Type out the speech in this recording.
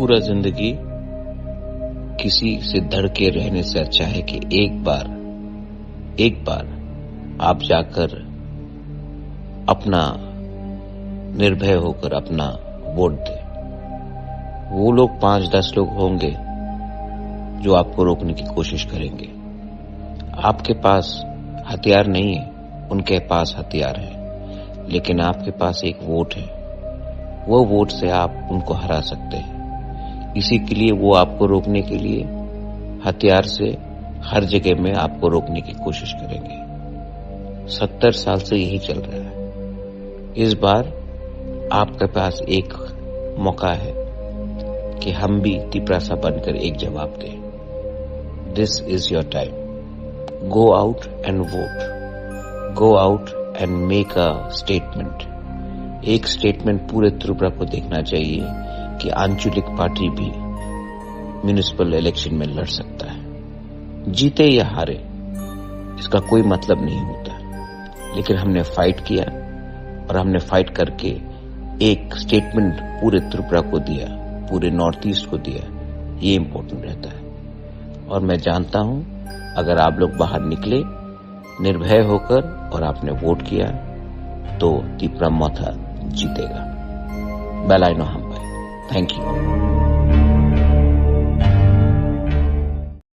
पूरा जिंदगी किसी से धड़ के रहने से अच्छा है कि एक बार आप जाकर अपना निर्भय होकर अपना वोट दें। वो लोग 5-10 लोग होंगे जो आपको रोकने की कोशिश करेंगे। आपके पास हथियार नहीं है, उनके पास हथियार है, लेकिन आपके पास एक वोट है। वो वोट से आप उनको हरा सकते हैं। इसी के लिए वो आपको रोकने के लिए हथियार से हर जगह में आपको रोकने की कोशिश करेंगे। 70 साल से यही चल रहा है। इस बार आपके पास एक मौका है कि हम भी तिपरासा बनकर एक जवाब दें। This is your time. Go out and vote. Go out and make a statement. एक स्टेटमेंट पूरे त्रिपुरा को देखना चाहिए कि आंचलिक पार्टी भी म्युनिसिपल इलेक्शन में लड़ सकता है। जीते या हारे इसका कोई मतलब नहीं होता, लेकिन हमने फाइट किया और हमने फाइट करके एक स्टेटमेंट पूरे त्रिपुरा को दिया, पूरे नॉर्थ ईस्ट को दिया। ये इम्पोर्टेंट रहता है। और मैं जानता हूं अगर आप लोग बाहर निकले निर्भय होकर और आपने वोट किया तो तिपरा मोथा जीतेगा। बेलाइनो हम भाई। Thank you.